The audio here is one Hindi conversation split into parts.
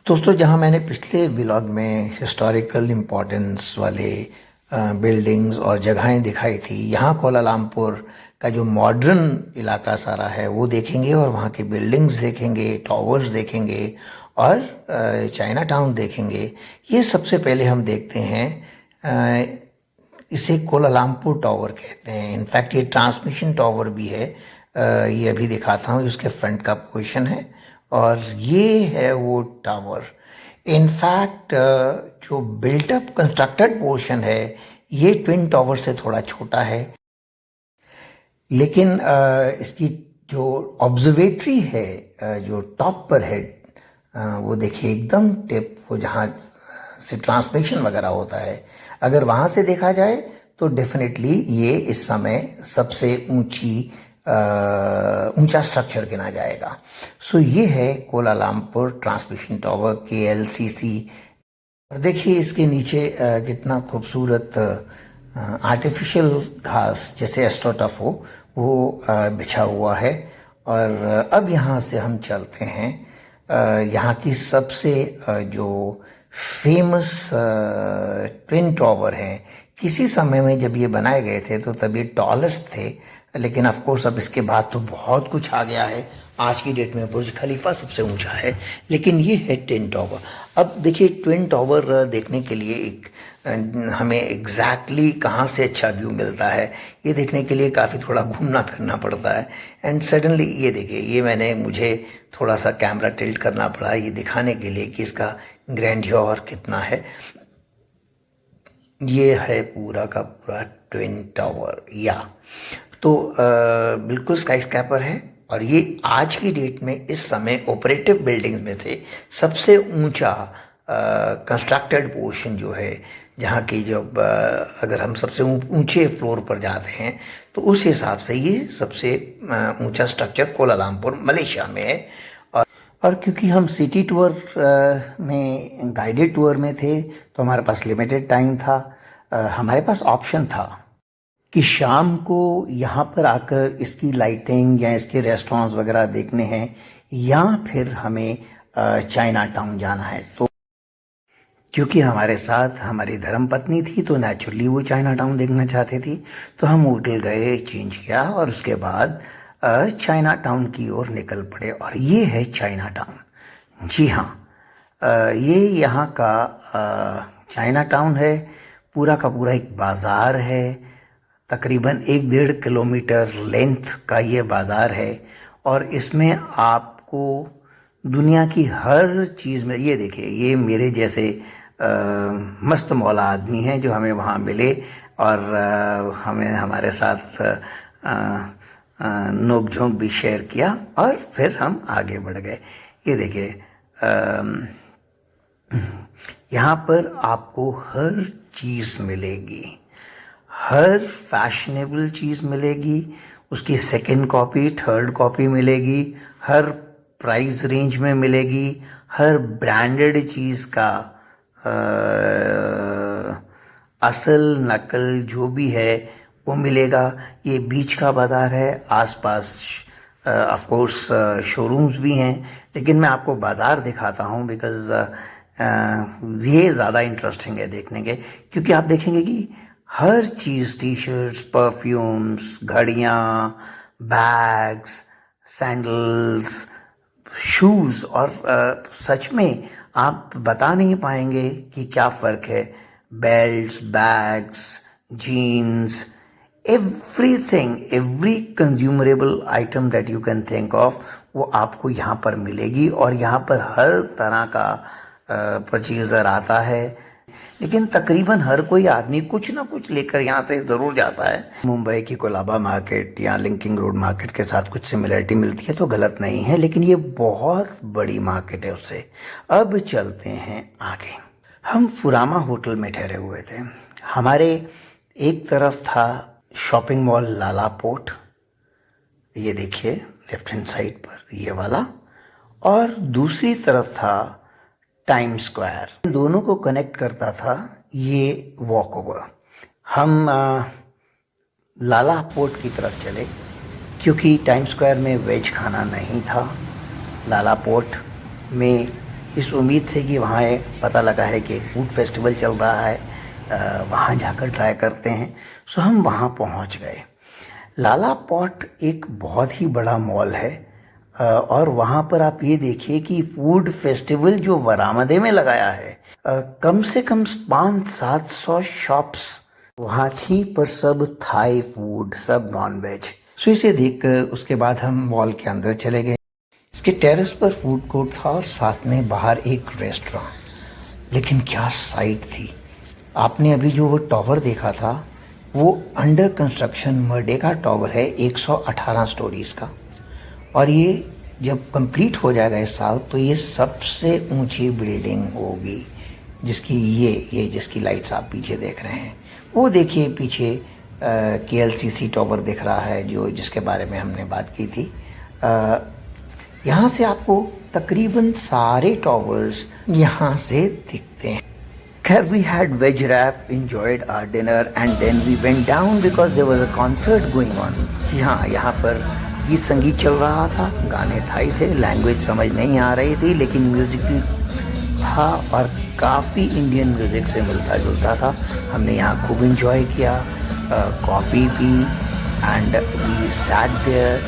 दोस्तों, जहां मैंने पिछले व्लॉग में हिस्टोरिकल इम्पोर्टेंस वाले बिल्डिंग्स और जगहें दिखाई थी, यहाँ कोलालमपुर का जो मॉडर्न इलाका सारा है वो देखेंगे और वहाँ की बिल्डिंग्स देखेंगे, टावर्स देखेंगे और चाइना टाउन देखेंगे। ये सबसे पहले हम देखते हैं, इसे कोलालमपुर टावर कहते हैं। इनफैक्ट ये ट्रांसमिशन टावर भी है। ये अभी दिखाता हूँ, उसके फ्रंट का पोजीशन है और ये है वो टावर। इनफैक्ट जो बिल्टअप कंस्ट्रक्टेड पोर्शन है ये ट्विन टावर से थोड़ा छोटा है, लेकिन इसकी जो ऑब्जर्वेटरी है, जो टॉप पर है, वो देखिए एकदम टिप, वो जहाँ से ट्रांसमिशन वगैरह होता है, अगर वहाँ से देखा जाए तो डेफिनेटली ये इस समय सबसे ऊंचा स्ट्रक्चर गिना जाएगा। सो ये है कोलालमपुर ट्रांसमिशन टावर KLCC। और देखिए इसके नीचे कितना खूबसूरत आर्टिफिशियल घास जैसे एस्ट्रोटर्फ हो वो बिछा हुआ है। और अब यहाँ से हम चलते हैं यहाँ की सबसे जो फेमस ट्विन टावर हैं। किसी समय में जब ये बनाए गए थे तो तब ये टॉलेस्ट थे, लेकिन ऑफ कोर्स अब इसके बाद तो बहुत कुछ आ गया है। आज की डेट में बुर्ज खलीफा सबसे ऊंचा है, लेकिन ये है ट्विन टावर। अब देखिए ट्विन टावर देखने के लिए हमें एग्जैक्टली कहाँ से अच्छा व्यू मिलता है ये देखने के लिए काफ़ी थोड़ा घूमना फिरना पड़ता है। एंड सडनली ये देखिए, ये मुझे थोड़ा सा कैमरा टिल्ट करना पड़ा ये दिखाने के लिए कि इसका ग्रैंडियर कितना है। ये है पूरा का पूरा ट्विन टावर। तो बिल्कुल स्काई स्क्रैपर है और ये आज की डेट में इस समय ऑपरेटिव बिल्डिंग्स में से सबसे ऊंचा कंस्ट्रक्टेड पोर्शन जो है, जहाँ की जब अगर हम सबसे ऊंचे फ्लोर पर जाते हैं तो उस हिसाब से ये सबसे ऊंचा स्ट्रक्चर कोलालमपुर मलेशिया में है। और क्योंकि हम सिटी टूर में गाइडेड टूर में थे तो हमारे पास लिमिटेड टाइम था। हमारे पाइस ऑप्शन था कि शाम को यहाँ पर आकर इसकी लाइटिंग या इसके रेस्टोरेंट्स वगैरह देखने हैं या फिर हमें चाइना टाउन जाना है। तो क्योंकि हमारे साथ हमारी धर्मपत्नी थी तो नेचुरली वो चाइना टाउन देखना चाहती थी, तो हम होटल गए, चेंज किया और उसके बाद चाइना टाउन की ओर निकल पड़े। और ये है चाइना टाउन। जी हाँ, ये यहाँ का चाइना टाउन है। पूरा का पूरा एक बाज़ार है, तकरीबन 1-1.5 किलोमीटर लेंथ का ये बाज़ार है और इसमें आपको दुनिया की हर चीज़ में, ये देखिए ये मेरे जैसे मस्त मौला आदमी हैं जो हमें वहाँ मिले और हमें हमारे साथ नोक झोंक भी शेयर किया और फिर हम आगे बढ़ गए। ये देखिए यहाँ पर आपको हर चीज़ मिलेगी, हर फैशनेबल चीज़ मिलेगी, उसकी सेकंड कॉपी, थर्ड कॉपी मिलेगी, हर प्राइस रेंज में मिलेगी, हर ब्रांडेड चीज़ का असल नकल जो भी है वो मिलेगा। ये बीच का बाज़ार है, आसपास ऑफ कोर्स शोरूम्स भी हैं, लेकिन मैं आपको बाज़ार दिखाता हूँ बिकॉज़ ये ज़्यादा इंटरेस्टिंग है देखने के। क्योंकि आप देखेंगे कि हर चीज़, टी शर्ट्स, परफ्यूम्स, घड़ियाँ, बैग्स, सैंडल्स, शूज़, और सच में आप बता नहीं पाएंगे कि क्या फ़र्क है। Belts, bags, jeans, everything, every consumerable item that you can think of वो आपको यहाँ पर मिलेगी। और यहाँ पर हर तरह का परचेज़र आता है, लेकिन तकरीबन हर कोई आदमी कुछ ना कुछ लेकर यहाँ से ज़रूर जाता है। मुंबई की कोलाबा मार्केट या लिंकिंग रोड मार्केट के साथ कुछ सिमिलरिटी मिलती है तो गलत नहीं है, लेकिन ये बहुत बड़ी मार्केट है उससे। अब चलते हैं आगे। हम फुरामा होटल में ठहरे हुए थे। हमारे एक तरफ था शॉपिंग मॉल लाला पोर्ट, ये देखिए लेफ्ट हैंड साइड पर ये वाला, और दूसरी तरफ था टाइम स्क्वायर। दोनों को कनेक्ट करता था ये वॉक ओवर। हम लाला पोर्ट की तरफ चले क्योंकि टाइम स्क्वायर में वेज खाना नहीं था। लाला पोर्ट में इस उम्मीद से कि वहाँ पता लगा है कि एक फूड फेस्टिवल चल रहा है, वहाँ जाकर ट्राई करते हैं। सो हम वहाँ पहुँच गए। लाला पॉट एक बहुत ही बड़ा मॉल है, और वहाँ पर आप ये देखिए कि फूड फेस्टिवल जो बरामदे में लगाया है, कम से कम 500-700 शॉप्स वहाँ थी, पर सब थाई फूड, सब नॉन वेज। सो इसे देखकर उसके बाद हम मॉल के अंदर चले गए। इसके टेरेस पर फूड कोर्ट था और साथ में बाहर एक रेस्टोरेंट। लेकिन क्या साइट थी! आपने अभी जो वो टॉवर देखा था, वो अंडर कंस्ट्रक्शन मर्डेका टॉवर है, 118 स्टोरीज का। और ये जब कंप्लीट हो जाएगा इस साल, तो ये सबसे ऊंची बिल्डिंग होगी, जिसकी ये जिसकी लाइट्स आप पीछे देख रहे हैं। वो देखिए पीछे KLCC टॉवर दिख रहा है, जिसके बारे में हमने बात की थी। यहाँ से आपको तकरीबन सारे टॉवर्स यहाँ से दिखते हैं। We had veg wrap, enjoyed our dinner, and then we went down because there was a concert going on. जी हाँ, यहाँ पर गीत संगीत चल रहा था, गाने थाई थे, लैंग्वेज समझ नहीं आ रही थी, लेकिन म्यूजिक भी था और काफ़ी इंडियन म्यूजिक से मिलता जुलता था। हमने यहाँ खूब इंजॉय किया, कॉफ़ी पी, and we sat there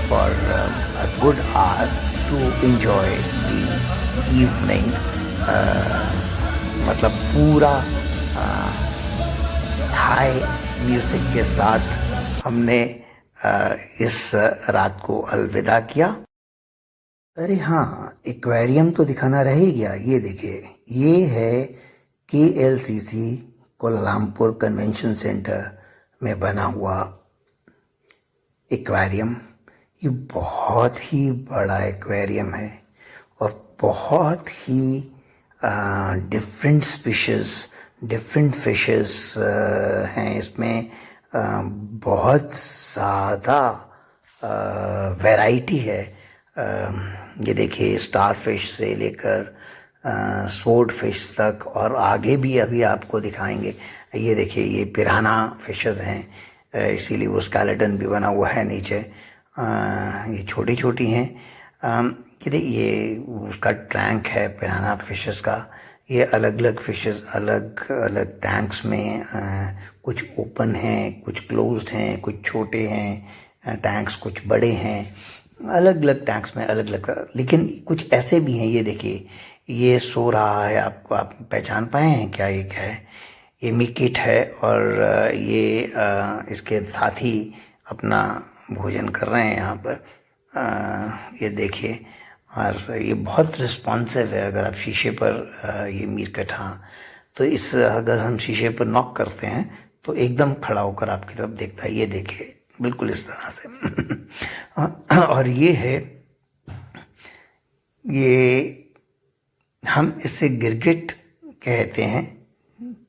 for a good hour to enjoy the evening. मतलब पूरा थाई म्यूजिक के साथ हमने इस रात को अलविदा किया। अरे हाँ, एक्वेरियम तो दिखाना रह ही गया। ये देखिए, ये है KLCC कोलालमपुर कन्वेंशन सेंटर में बना हुआ एक्वेरियम। ये बहुत ही बड़ा एक्वेरियम है और बहुत ही डिफरेंट स्पीशीज, डिफरेंट फिशेस हैं इसमें। बहुत ज़्यादा वैरायटी है। ये देखिए, स्टार फिश से लेकर स्वॉर्ड फिश तक, और आगे भी अभी आपको दिखाएंगे। ये देखिए, ये पिराना फिशेस हैं, इसीलिए वो स्केलेटन भी बना हुआ है नीचे। ये छोटी छोटी हैं। ये देखिए, ये उसका टैंक है पिराना फिशेस का। ये अलग अलग फिशेस अलग अलग टैंक्स में, कुछ ओपन हैं, कुछ क्लोज्ड हैं, कुछ छोटे हैं टैंक्स, कुछ बड़े हैं, अलग अलग टैंक्स में अलग अलग। लेकिन कुछ ऐसे भी हैं, ये देखिए, ये सो रहा है। आप पहचान पाए हैं क्या? ये क्या है? ये मिकिट है, और ये इसके साथ ही अपना भोजन कर रहे हैं यहाँ पर। ये देखिए, और ये बहुत रिस्पॉन्सिव है। अगर आप शीशे पर ये मीरकट, हाँ, तो अगर हम शीशे पर नॉक करते हैं तो एकदम खड़ा होकर आपकी तरफ देखता है। ये देखिए, बिल्कुल इस तरह से। और ये है, ये हम इसे गिरगिट कहते हैं,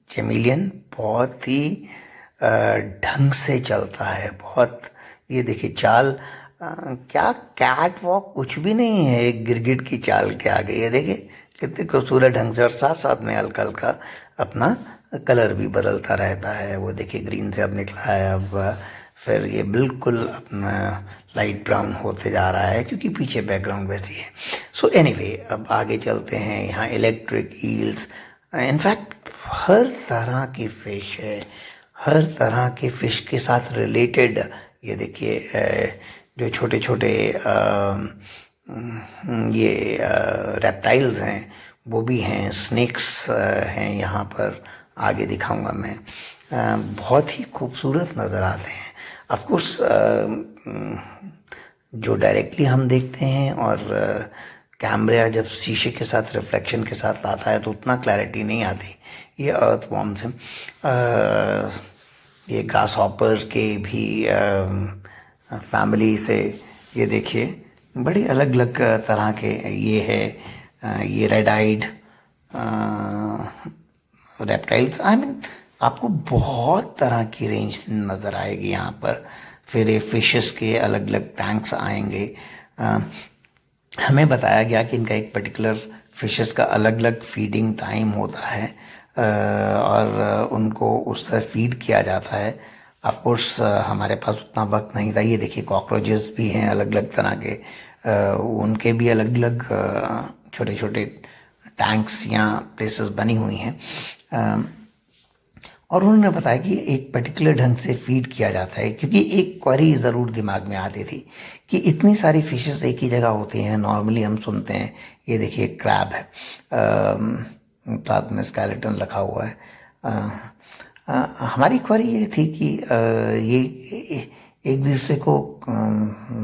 चैमेलियन। बहुत ही ढंग से चलता है, बहुत। ये देखिए चाल, क्या कैट वॉक कुछ भी नहीं है एक गिरगिट की चाल के आगे। ये देखिए कितने खूबसूरत ढंग से, और साथ साथ में हल्का हल्का अपना कलर भी बदलता रहता है। वो देखिए ग्रीन से अब निकला है, अब फिर ये बिल्कुल अपना लाइट ब्राउन होते जा रहा है, क्योंकि पीछे बैकग्राउंड वैसी है। सो एनीवे, अब आगे चलते हैं। यहाँ इलेक्ट्रिक ईल्स, इनफैक्ट हर तरह की फिश है, हर तरह के फिश के साथ रिलेटेड। ये देखिए, जो छोटे छोटे ये रेप्टाइल्स हैं वो भी हैं, स्नेक्स हैं यहाँ पर, आगे दिखाऊंगा मैं। बहुत ही खूबसूरत नज़र आते हैं। ऑफ कोर्स जो डायरेक्टली हम देखते हैं, और कैमरा जब शीशे के साथ रिफ्लेक्शन के साथ आता है तो उतना क्लैरिटी नहीं आती। ये अर्थ वॉर्म्स हैं, ये ग्रास हॉपर्स के भी फैमिली से। ये देखिए, बड़ी अलग अलग तरह के ये है। ये red eyed reptiles, I mean आपको बहुत तरह की रेंज नज़र आएगी यहाँ पर। फिर ये फिशेस के अलग अलग टैंक्स आएंगे। हमें बताया गया कि इनका एक पर्टिकुलर फिशेस का अलग अलग फीडिंग टाइम होता है, और उनको उस तरह फीड किया जाता है। ऑफ कोर्स हमारे पास उतना वक्त नहीं था। ये देखिए, कॉकरोचेस भी हैं अलग अलग तरह के, उनके भी अलग अलग छोटे छोटे टैंक्स या प्लेसेस बनी हुई हैं। और उन्होंने बताया कि एक पर्टिकुलर ढंग से फीड किया जाता है, क्योंकि एक क्वेरी ज़रूर दिमाग में आती थी कि इतनी सारी फिशेस एक ही जगह होती हैं। नॉर्मली हम सुनते हैं, ये देखिए क्रैब है, साथ में स्केलेटन रखा हुआ है। हमारी क्वेरी ये थी कि ये एक दूसरे को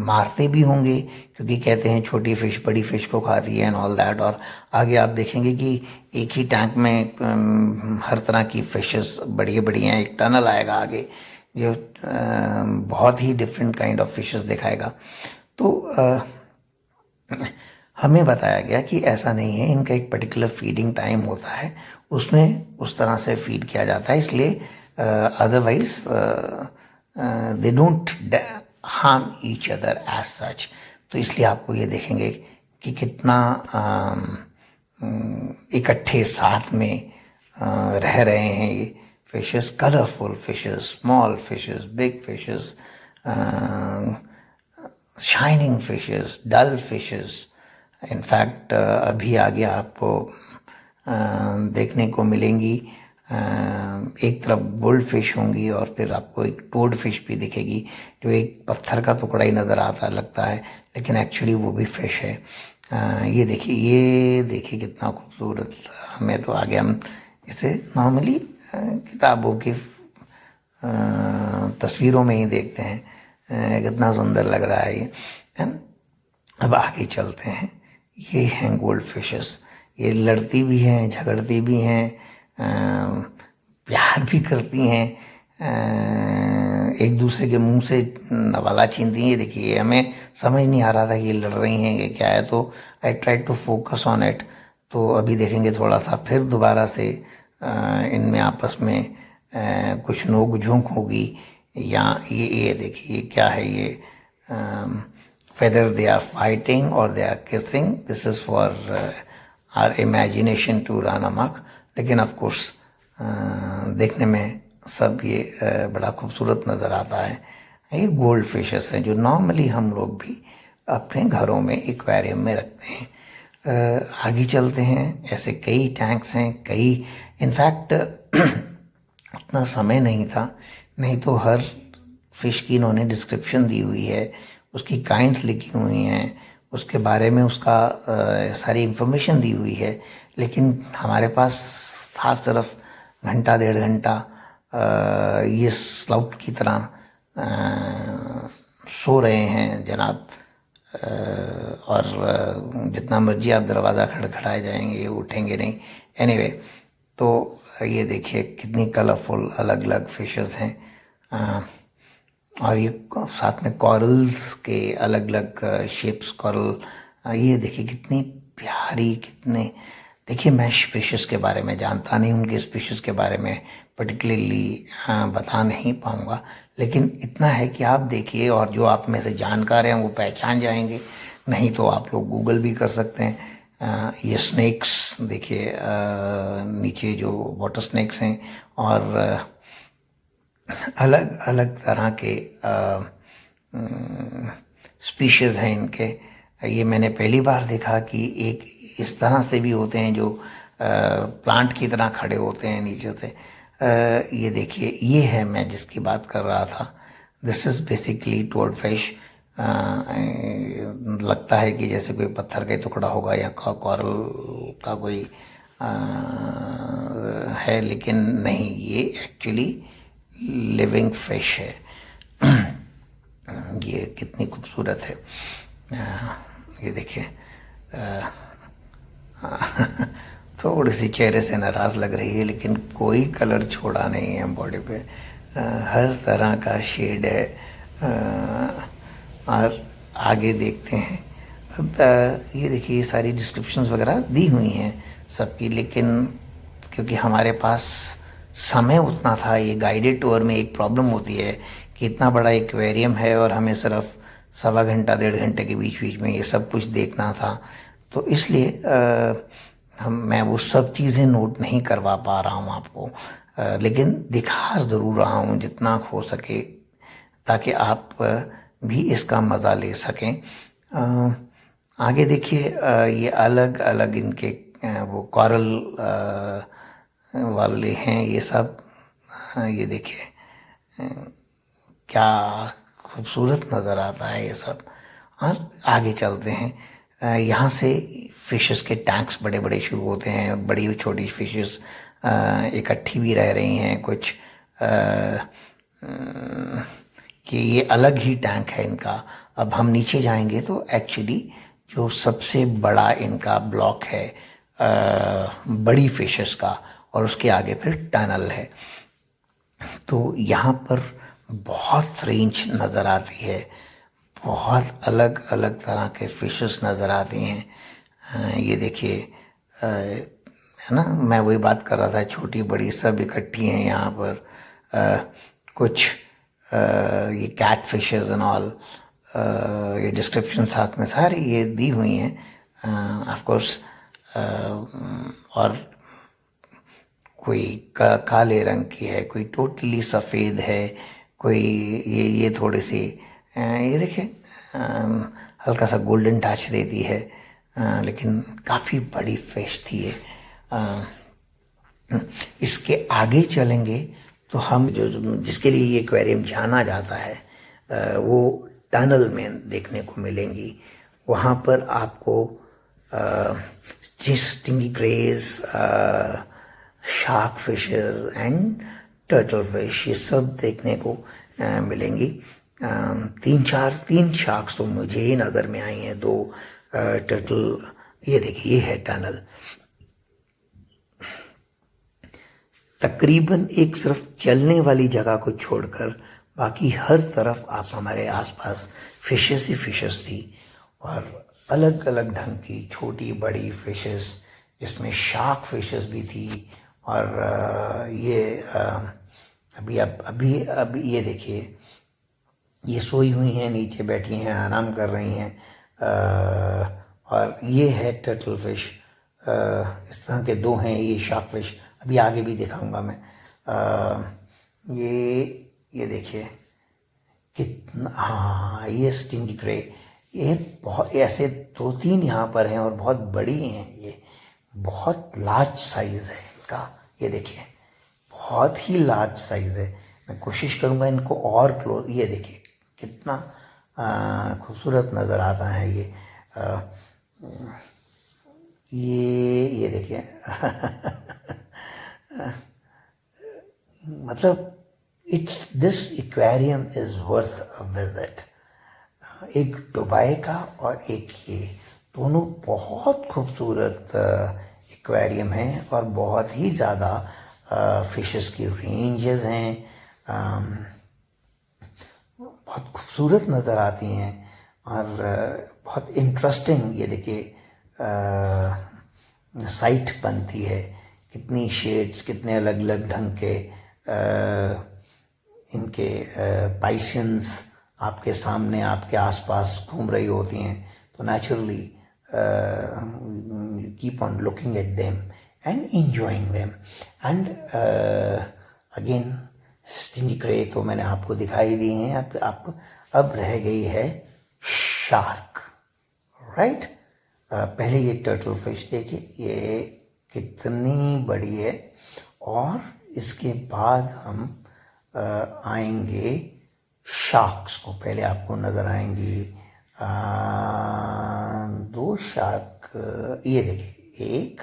मारते भी होंगे, क्योंकि कहते हैं छोटी फिश बड़ी फिश को खाती है एंड ऑल दैट। और आगे आप देखेंगे कि एक ही टैंक में हर तरह की फिशेस बड़ी बड़ी हैं। एक टनल आएगा आगे जो बहुत ही डिफरेंट काइंड ऑफ फिशेस दिखाएगा। तो हमें बताया गया कि ऐसा नहीं है, इनका एक पर्टिकुलर फीडिंग टाइम होता है, उसमें उस तरह से फीड किया जाता है। इसलिए otherwise they don't harm each other as such. तो इसलिए आपको ये देखेंगे कि कितना इकट्ठे साथ में रह रहे हैं ये fishes, colourful fishes, small fishes, big fishes, shining fishes, dull fishes. In fact अभी आगे आपको देखने को मिलेंगी, एक तरफ गोल्ड फिश होंगी और फिर आपको एक टोड फिश भी दिखेगी, जो एक पत्थर का टुकड़ा ही नज़र आता लगता है, लेकिन एक्चुअली वो भी फिश है। ये देखिए कितना खूबसूरत। हमें तो आगे हम इसे नॉर्मली किताबों की तस्वीरों में ही देखते हैं, कितना सुंदर लग रहा है ये। अब आगे चलते हैं। ये हैं गोल्ड फिशेस। ये लड़ती भी हैं, झगड़ती भी हैं, प्यार भी करती हैं, एक दूसरे के मुंह से नवाला छीनती हैं। ये देखिए, हमें समझ नहीं आ रहा था कि ये लड़ रही हैं कि क्या है, तो I try to focus on it. तो अभी देखेंगे थोड़ा सा फिर दोबारा से इनमें आपस में कुछ नोक झोंक होगी। या ये देखिए क्या है, ये whether they are fighting or they are kissing, this is for our imagination to run amok। लेकिन ऑफ कोर्स देखने में सब ये बड़ा खूबसूरत नज़र आता है। ये गोल्ड फिशेस हैं जो नॉर्मली हम लोग भी अपने घरों में एक्वेरियम में रखते हैं। आगे चलते हैं। ऐसे कई टैंक्स हैं, कई, इनफैक्ट उतना समय नहीं था, नहीं तो हर फिश की इन्होंने डिस्क्रिप्शन दी हुई है, उसकी काइंड्स लिखी हुई हैं, उसके बारे में उसका सारी इंफॉर्मेशन दी हुई है। लेकिन हमारे पास था सिर्फ घंटा डेढ़ घंटा ये स्लाउट की तरह सो रहे हैं जनाब, और जितना मर्जी आप दरवाज़ा खड़खड़ाए जाएंगे ये उठेंगे नहीं। एनीवे, तो ये देखिए कितनी कलरफुल अलग अलग फिशेस हैं, और ये साथ में कॉरल्स के अलग अलग शेप्स कॉरल। ये देखिए कितनी प्यारी, कितने, देखिए मैं फिशेस के बारे में जानता नहीं, उनके स्पीशीज़ के बारे में पर्टिकुलरली बता नहीं पाऊँगा, लेकिन इतना है कि आप देखिए, और जो आप में से जानकार हैं वो पहचान जाएंगे, नहीं तो आप लोग गूगल भी कर सकते हैं। ये स्नेक्स देखिए, नीचे जो वाटर स्नेक्स हैं, और अलग अलग तरह के स्पीशीज़ हैं इनके। ये मैंने पहली बार देखा कि एक इस तरह से भी होते हैं जो प्लांट की तरह खड़े होते हैं नीचे से। ये देखिए, ये है मैं जिसकी बात कर रहा था, this is basically toad fish. लगता है कि जैसे कोई पत्थर का टुकड़ा होगा या कॉरल का कोई है, लेकिन नहीं, ये एक्चुअली लिविंग फिश है। ये कितनी खूबसूरत है। ये देखिए, थोड़ी सी चेहरे से नाराज़ लग रही है, लेकिन कोई कलर छोड़ा नहीं है बॉडी पे, हर तरह का शेड है। और आगे देखते हैं। अब ये देखिए, ये सारी डिस्क्रिप्शंस वगैरह दी हुई हैं सबकी, लेकिन क्योंकि हमारे पास समय उतना था, ये गाइडेड टूर में एक प्रॉब्लम होती है कि इतना बड़ा एक्वेरियम है और हमें सिर्फ सवा घंटा डेढ़ घंटे के बीच बीच में ये सब कुछ देखना था, तो इसलिए मैं वो सब चीज़ें नोट नहीं करवा पा रहा हूँ आपको, लेकिन दिखा ज़रूर रहा हूँ जितना हो सके, ताकि आप भी इसका मज़ा ले सकें। आगे देखिए, ये अलग अलग इनके वो कॉरल वाले हैं ये सब। ये देखिए क्या खूबसूरत नज़र आता है ये सब। और आगे चलते हैं, यहाँ से फिशेस के टैंक्स बड़े बड़े शुरू होते हैं, बड़ी छोटी फिशेस इकट्ठी भी रह रही हैं कुछ। कि ये अलग ही टैंक है इनका। अब हम नीचे जाएंगे तो एक्चुअली जो सबसे बड़ा इनका ब्लॉक है बड़ी फिशेस का, और उसके आगे फिर टनल है। तो यहाँ पर बहुत रेंज नज़र आती है, बहुत अलग अलग तरह के फिशेस नज़र आती हैं। ये देखिए है ना, मैं वही बात कर रहा था, छोटी बड़ी सब इकट्ठी हैं यहाँ पर। कुछ ये कैट फिशेस एंड ऑल, ये डिस्क्रिप्शन साथ में सारी ये दी हुई हैं ऑफ कोर्स। और कोई काले रंग की है, कोई टोटली सफ़ेद है, कोई ये थोड़ी सी ये देखिए हल्का सा गोल्डन टच देती है, लेकिन काफ़ी बड़ी फिश थी ये। इसके आगे चलेंगे तो हम जो जिसके लिए ये एक्वेरियम जाना जाता है वो टनल में देखने को मिलेंगी। वहाँ पर आपको stingy craze, shark fishes and turtle fish ये सब देखने को मिलेंगी। तीन शार्क्स तो मुझे ही नज़र में आई हैं, 2 टर्टल। ये देखिए ये है टनल। तकरीबन एक सिर्फ चलने वाली जगह को छोड़कर बाकी हर तरफ आप हमारे आसपास फिशेस ही फिशेस थी, और अलग अलग ढंग की छोटी बड़ी फिशेस, जिसमें शार्क फिशेस भी थी। और ये अभी ये देखिए ये सोई हुई हैं, नीचे बैठी हैं, आराम कर रही हैं। और ये है टर्टल फिश, इस तरह के 2 हैं। ये शार्क फिश अभी आगे भी दिखाऊंगा मैं। ये देखिए कितना, हाँ ये स्टिंगी क्रे, ये बहुत ऐसे 2-3 यहाँ पर हैं और बहुत बड़ी हैं। ये बहुत लार्ज साइज़ है इनका, ये देखिए बहुत ही लार्ज साइज़ है। मैं कोशिश करूँगा इनको और क्लोज, ये देखिए कितना खूबसूरत नज़र आता है ये देखिए मतलब this aquarium is worth a visit. एक दुबई का और एक ये, दोनों बहुत खूबसूरत एक्वेरियम हैं और बहुत ही ज़्यादा फिशेस की रेंजेस हैं, बहुत खूबसूरत नज़र आती हैं और बहुत इंटरेस्टिंग। ये देखिए साइट बनती है, कितनी शेड्स, कितने अलग अलग ढंग के इनके पाइसियंस आपके सामने आपके आसपास घूम रही होती हैं। तो naturally keep on looking at them and enjoying them। And again stingray तो मैंने आपको दिखाई दी हैं। अब रह गई है शार्क, राइट। पहले ये टर्टल फिश देखिए ये कितनी बड़ी है, और इसके बाद हम आएंगे शार्क्स को। पहले आपको नज़र आएंगी 2 शार्क, ये देखिए 1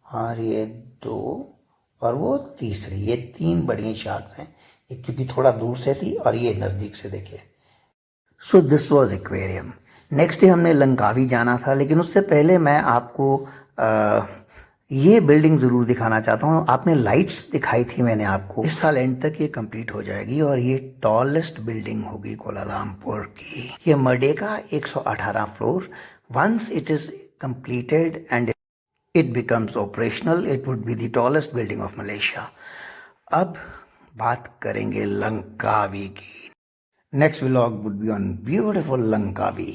और ये 2 और वो तीसरी, ये 3 बड़ी शार्क्स हैं। एक क्योंकि थोड़ा दूर से थी और ये नज़दीक से देखिए। So this was aquarium. Next day हमने लंकावी जाना था, लेकिन उससे पहले मैं आपको ये बिल्डिंग ज़रूर दिखाना चाहता हूँ। आपने लाइट्स दिखाई थी मैंने आपको, इस साल एंड तक ये कंप्लीट हो जाएगी और ये टॉलेस्ट बिल्डिंग होगी कोलालमपुर की। ये Merdeka 118 floor. Once it is completed and it becomes operational, it would be the tallest building of Malaysia। अब बात करेंगे लंकावी की। Next vlog would be on beautiful Langkawi.